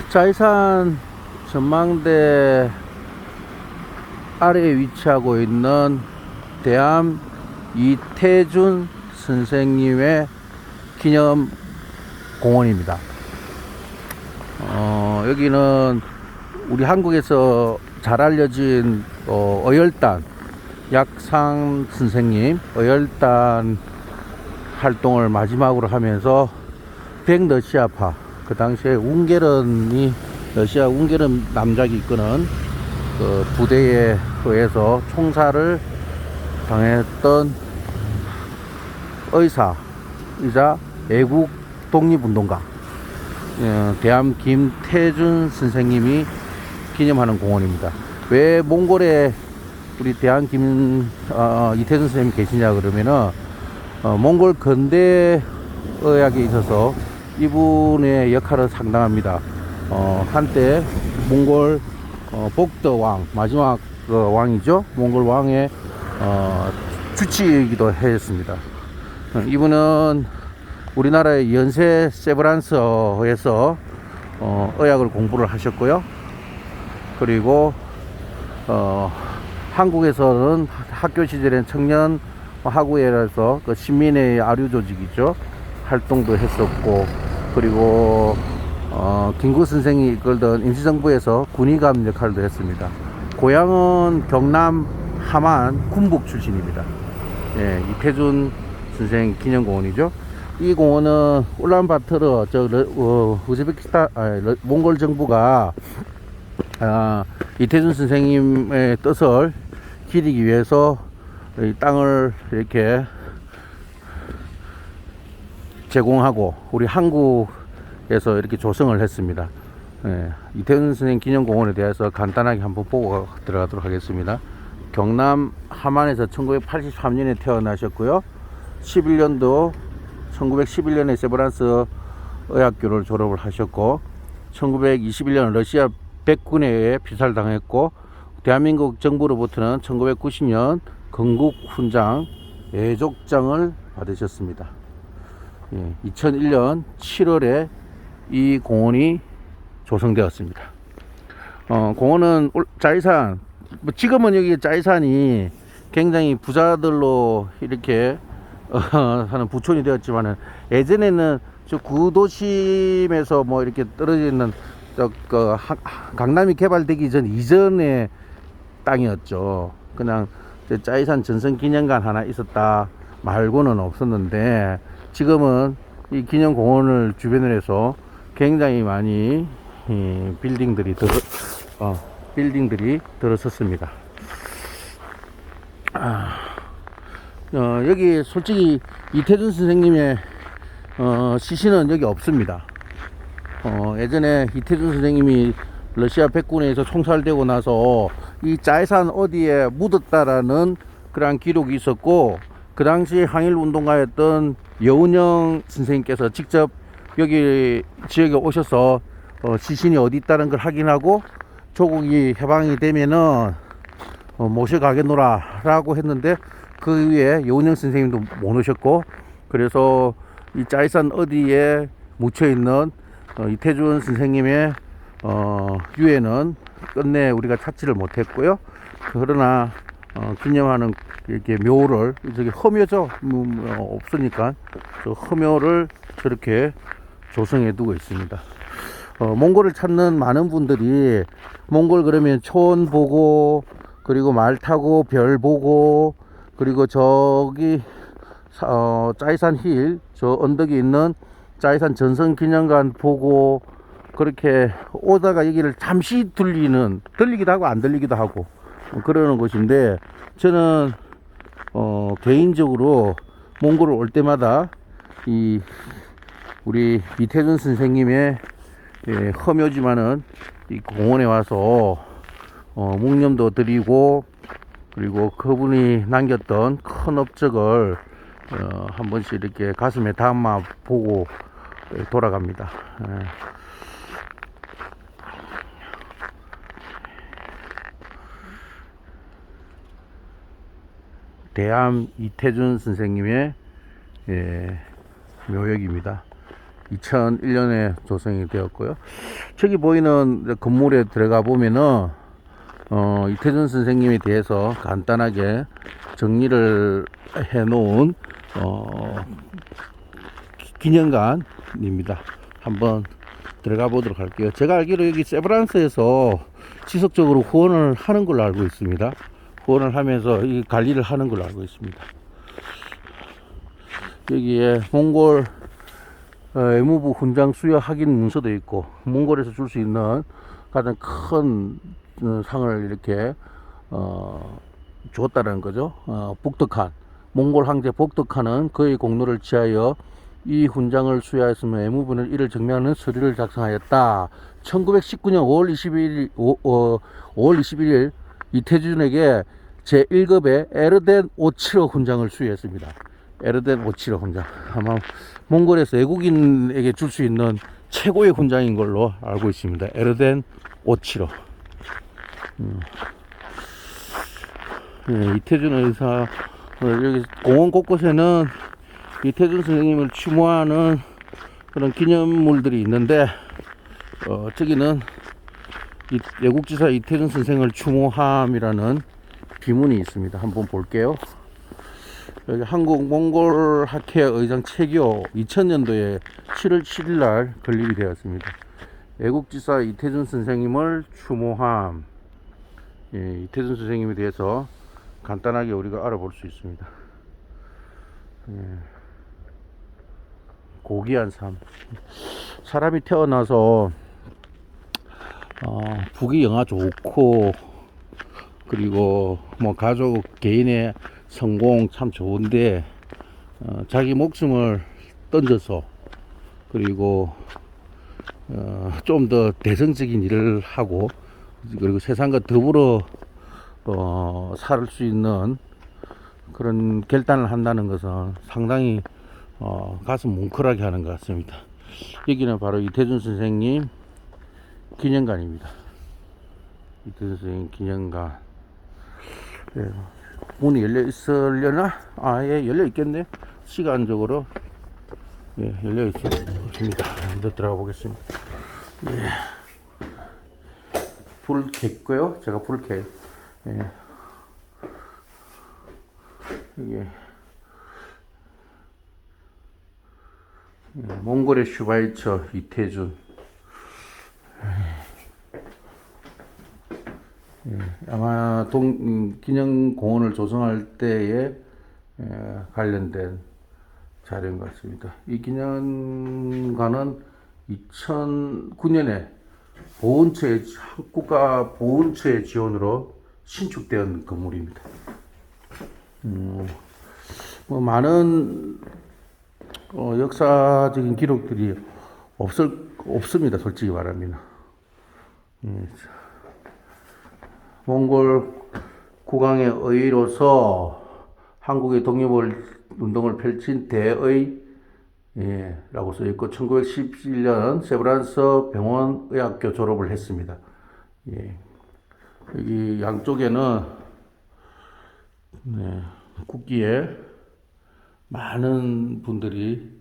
짜이산 전망대 아래에 위치하고 있는 대암 이태준 선생님의 기념 공원입니다. 여기는 우리 한국에서 잘 알려진 어열단 약상 선생님 어열단 활동을 마지막으로 하면서 백러시아파, 그 당시에 웅게른이 러시아 웅게른 남작이 이끄는 그 부대에 의해서 총살을 당했던 의사이자 애국 독립운동가 대암 김태준 선생님이 기념하는 공원입니다. 왜 몽골에 우리 대암 이태준 선생님이 계시냐 그러면은 몽골 근대 의학에 있어서 이분의 역할은 상당합니다. 한때 몽골 복더왕, 마지막 왕이죠. 몽골 왕의 주치이기도 했습니다. 이분은 우리나라의 연세 세브란스에서 의학을 공부를 하셨고요. 그리고 한국에서는 학교 시절엔 청년 학우회라서 그 신민의 아류 조직이죠. 활동도 했었고, 그리고 김구 선생이 이끌던 임시정부에서 군의감 역할도 했습니다. 고향은 경남 함안 군북 출신입니다. 예, 이태준 선생 기념공원이죠. 이 공원은 울란바토르 우즈베키스탄 몽골 정부가 이태준 선생님의 뜻을 기리기 위해서 이 땅을 이렇게 제공하고 우리 한국에서 이렇게 조성을 했습니다. 예, 이태준 선생 기념공원에 대해서 간단하게 한번 보고 들어가도록 하겠습니다. 경남 함안에서 1983년에 태어나셨고요. 1911년에 세브란스 의학교를 졸업을 하셨고, 1921년 러시아 백군에 의해 피살당했고, 대한민국 정부로부터는 1990년 건국훈장 애족장을 받으셨습니다. 2001년 7월에 이 공원이 조성되었습니다. 공원은 짜이산, 지금은 여기 짜이산이 굉장히 부자들로 이렇게 하는 부촌이 되었지만은, 예전에는 저 구도심에서 뭐 이렇게 떨어져 있는 강남이 개발되기 이전의 땅이었죠. 그냥 짜이산 전선기념관 하나 있었다 말고는 없었는데, 지금은 이 기념공원을 주변으로 해서 굉장히 많이 빌딩들이 들어섰습니다. 여기 솔직히 이태준 선생님의 시신은 여기 없습니다. 예전에 이태준 선생님이 러시아 백군에서 총살되고 나서 이 짜이산 어디에 묻었다라는 그러한 기록이 있었고, 그 당시 항일운동가였던 여운형 선생님께서 직접 여기 지역에 오셔서 시신이 어디 있다는 걸 확인하고 조국이 해방이 되면은 모셔가겠노라 라고 했는데, 그 위에 여운형 선생님도 못 오셨고, 그래서 이 짜이산 어디에 묻혀있는 이태준 선생님의 유해는 끝내 우리가 찾지를 못했고요. 그러나 기념하는 이렇게 묘를, 저기 험묘죠. 없으니까 저 험묘를 저렇게 조성해 두고 있습니다. 몽골을 찾는 많은 분들이 몽골 그러면 초원 보고, 그리고 말 타고 별 보고, 그리고 저기 짜이산 힐, 저 언덕에 있는 짜이산 전선기념관 보고, 그렇게 오다가 여기를 잠시 들리기도 하고 안 들리기도 하고 그러는 곳인데, 저는 개인적으로 몽골을 올 때마다 우리 이태준 선생님의 험묘지만은 이 공원에 와서 묵념도 드리고, 그리고 그분이 남겼던 큰 업적을 한 번씩 이렇게 가슴에 담아 보고 돌아갑니다. 대암 이태준 선생님의 묘역입니다. 2001년에 조성이 되었고요. 저기 보이는 건물에 들어가 보면은 이태준 선생님에 대해서 간단하게 정리를 해 놓은 기념관입니다. 한번 들어가 보도록 할게요. 제가 알기로 여기 세브란스에서 지속적으로 후원을 하는 걸로 알고 있습니다. 후원을 하면서 이 관리를 하는 걸로 알고 있습니다. 여기에 몽골 외무부 훈장 수여 확인 문서도 있고, 몽골에서 줄 수 있는 가장 큰 상을 이렇게 줬다는 거죠. 북덕한 몽골 황제 북덕한은 그의 공로를 취하여 이 훈장을 수여하였으며 외무부는 이를 증명하는 서류를 작성하였다. 1919년 5월 21일 이태준에게 제1급의 에르덴 오치로 훈장을 수여했습니다. 에르덴 오치로 훈장. 아마 몽골에서 외국인에게 줄 수 있는 최고의 훈장인 걸로 알고 있습니다. 에르덴 오치로. 네, 이태준 의사, 여기 공원 곳곳에는 이태준 선생님을 추모하는 그런 기념물들이 있는데, 저기는 외국지사 이태준 선생을 추모함이라는 비문이 있습니다. 한번 볼게요. 여기 한국 몽골 학회 의장 최교 2000년도에 7월 7일 날 건립이 되었습니다. 외국지사 이태준 선생님을 추모함. 예, 이태준 선생님에 대해서 간단하게 우리가 알아볼 수 있습니다. 예, 고귀한 삶. 사람이 태어나서 부귀 영화 좋고, 그리고 뭐 가족 개인의 성공 참 좋은데, 자기 목숨을 던져서, 그리고 좀 더 대성적인 일을 하고, 그리고 세상과 더불어 살 수 있는 그런 결단을 한다는 것은 상당히 가슴 뭉클하게 하는 것 같습니다. 여기는 바로 이태준 선생님 기념관입니다. 이태준 선생님 기념관. 예, 문이 열려 있으려나? 예, 열려 있겠네. 시간적으로 예, 열려 있습니다. 먼저 들어가 보겠습니다. 예. 불을 켰고요. 제가 불을 켜요. 예. 이게 몽골의 슈바이처 이태준. 예. 아마 기념공원을 조성할 때에 관련된 자료인 것 같습니다. 이 기념관은 2009년에 국가 보훈처의 지원으로 신축된 건물입니다. 뭐 많은 역사적인 기록들이 없습니다. 솔직히 말하면. 몽골 국왕의 의로서 한국의 독립운동을 펼친 대의 라고 써있고, 1911년 세브란스 병원의학교 졸업을 했습니다. 예. 여기 양쪽에는 국기에 많은 분들이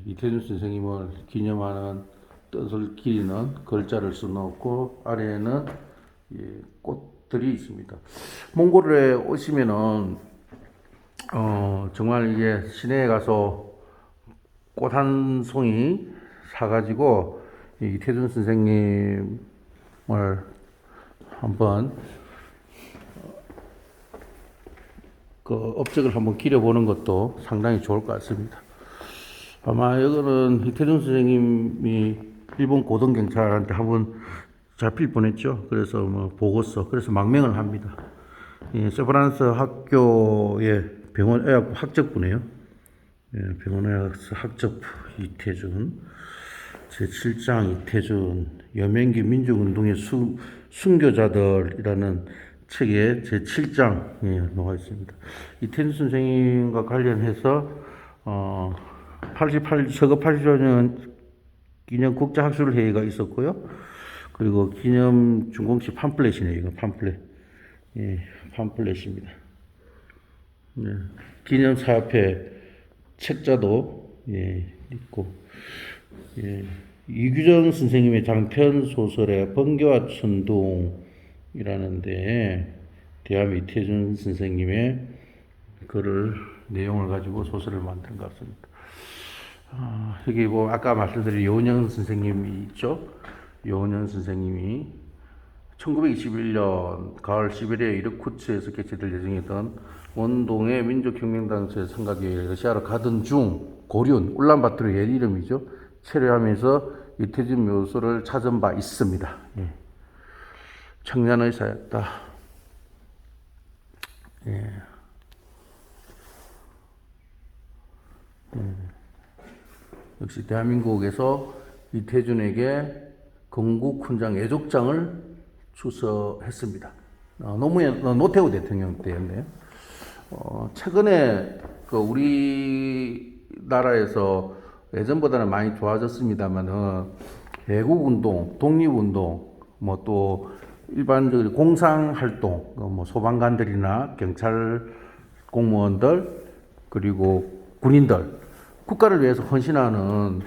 이태준 선생님을 기념하는 뜻을 기리는 글자를 써놓고, 아래에는 꽃들이 있습니다. 몽골에 오시면은 정말 이게 시내에 가서 꽃 한 송이 사가지고 이태준 선생님을 한번 그 업적을 한번 기려보는 것도 상당히 좋을 것 같습니다. 아마 여기는 이태준 선생님이 일본 고등경찰한테 한번 잡힐 뻔했죠. 그래서 뭐 보고서, 그래서 망명을 합니다. 세브란스 학교의 병원의학부 학적부네요. 병원의학부 학적부 이태준, 제7장 이태준, 여명기 민족운동의 순교자들이라는 책에 제7장에 나와 있습니다. 이태준 선생님과 관련해서 서거 80주년 기념 국제학술회의가 있었고요. 그리고 기념 준공식 팜플렛이네요. 이거 팜플렛. 팜플렛입니다. 기념사협회 책자도 있고, 예. 이규정 선생님의 장편 소설의 번개와 천둥이라는데 대함 이태준 선생님의 글을 내용을 가지고 소설을 만든 것 같습니다. 여기 뭐 아까 말씀드린 여운형 선생님이 있죠. 여운형 선생님이 1921년 가을 시베리아 이르쿠츠에서 개최될 예정이던 원동의 민족혁명단체 선각에 러시아로 가던 중 고륜 울란바토르 옛 이름이죠. 체류하면서 이태준 묘소를 찾은 바 있습니다. 예. 청년 의사였다. 예. 역시 대한민국에서 이태준에게 건국훈장 애족장을 추서했습니다. 노태우 대통령 때였네요. 최근에 그 우리나라에서 예전보다는 많이 좋아졌습니다만은 애국운동, 독립운동, 뭐 또 일반적으로 공상활동, 뭐 소방관들이나 경찰 공무원들 그리고 군인들 국가를 위해서 헌신하는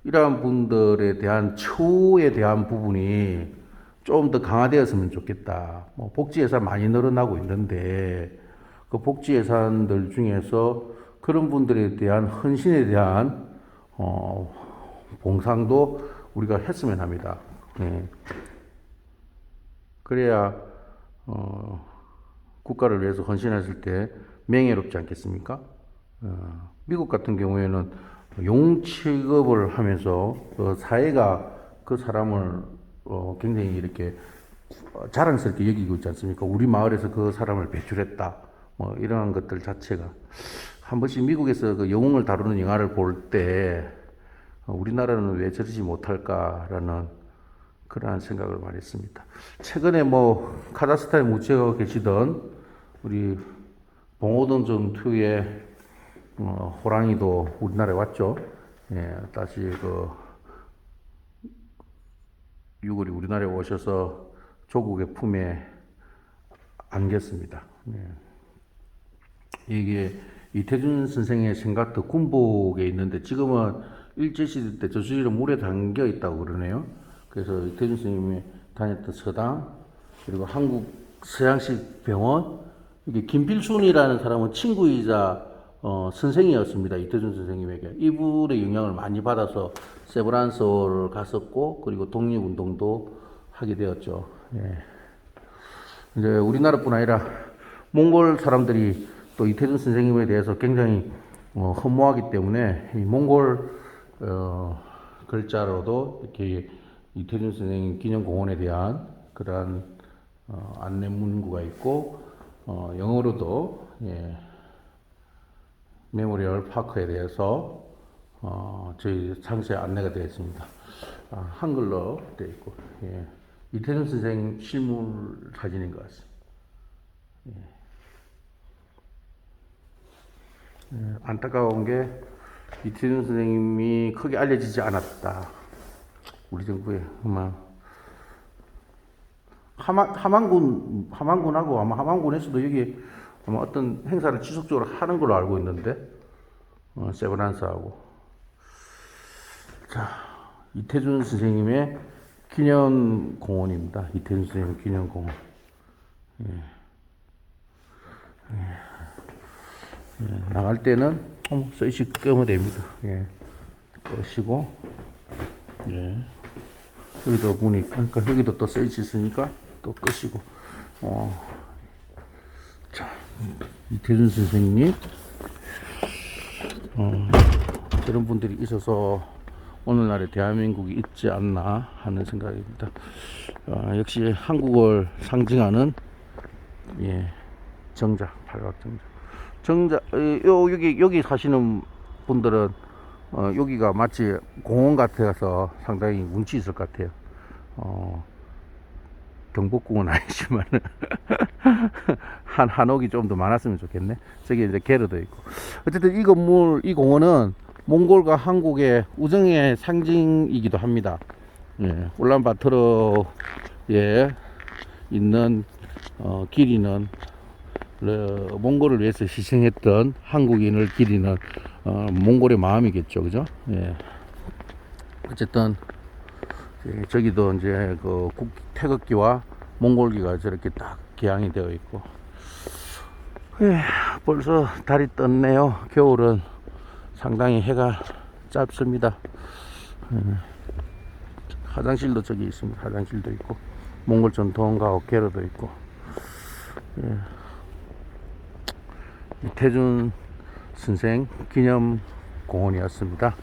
이러한 분들에 대한 처우에 대한 부분이 좀 더 강화되었으면 좋겠다. 뭐 복지 예산 많이 늘어나고 있는데 그 복지 예산들 중에서 그런 분들에 대한 헌신에 대한 봉상도 우리가 했으면 합니다. 네. 그래야 국가를 위해서 헌신했을 때 명예롭지 않겠습니까? 미국 같은 경우에는 용 취급을 하면서 사회가 그 사람을 굉장히 이렇게 자랑스럽게 여기고 있지 않습니까? 우리 마을에서 그 사람을 배출했다. 뭐 이러한 것들 자체가 한 번씩 미국에서 그 영웅을 다루는 영화를 볼 때 우리나라는 왜 저러지 못할까라는 그러한 생각을 많이 했습니다. 최근에 뭐 카자흐스탄에 묻혀 계시던 우리 봉오동 전투의 호랑이도 우리나라에 왔죠. 예, 다시 그 유골이 우리나라에 오셔서 조국의 품에 안겼습니다. 예. 이게 이태준 선생의 생각도 군복에 있는데 지금은 일제시대 때 저수지로 물에 담겨 있다고 그러네요. 그래서 이태준 선생님이 다녔던 서당 그리고 한국 서양식 병원 이게 김필순이라는 사람은 친구이자 선생이었습니다. 이태준 선생님에게. 이분의 영향을 많이 받아서 세브란스를 갔었고, 그리고 독립운동도 하게 되었죠. 예. 이제 우리나라뿐 아니라 몽골 사람들이 또 이태준 선생님에 대해서 굉장히 허무하기 때문에 이 몽골 글자로도 이렇게 이태준 선생님 기념공원에 대한 그러한 안내문구가 있고, 영어로도 예. 메모리얼 파크에 대해서 저희 상세 안내가 되어 있습니다. 한글로 되어 있고, 예. 이태준 선생 실물 사진인 것 같습니다. 예. 예. 안타까운 게 이태준 선생님이 크게 알려지지 않았다. 우리 정부에 아마 함안군하고 아마 함안군에서도 여기 아마 어떤 행사를 지속적으로 하는 걸로 알고 있는데, 세브란스하고. 자, 이태준 선생님의 기념공원입니다. 이태준 선생님 기념공원. 예. 예. 나갈 때는 스위치 끄면 됩니다. 예. 끄시고, 예. 여기도 문이, 그러니까 여기도 또 스위치 있으니까 또 끄시고, 자, 이태준 선생님, 그런 분들이 있어서 오늘날의 대한민국이 있지 않나 하는 생각입니다. 역시 한국을 상징하는 예, 정자, 정자, 여기 사시는 분들은 여기가 마치 공원 같아서 상당히 운치 있을 것 같아요. 경복궁은 아니지만 한옥이 좀 더 많았으면 좋겠네. 저기 이제 게르도 있고. 어쨌든 이 건물, 이 공원은 몽골과 한국의 우정의 상징이기도 합니다. 예, 울란바토르에 있는 기리는 몽골을 위해서 희생했던 한국인을 기리는 몽골의 마음이겠죠, 그죠? 예. 어쨌든 저기도 이제 그 태극기와 몽골기가 저렇게 딱 기양이 되어 있고, 예, 벌써 달이 떴네요. 겨울은 상당히 해가 짧습니다. 화장실도 저기 있습니다. 화장실도 있고, 몽골 전통 가옥계로도 있고, 예. 이태준 선생 기념 공원이었습니다.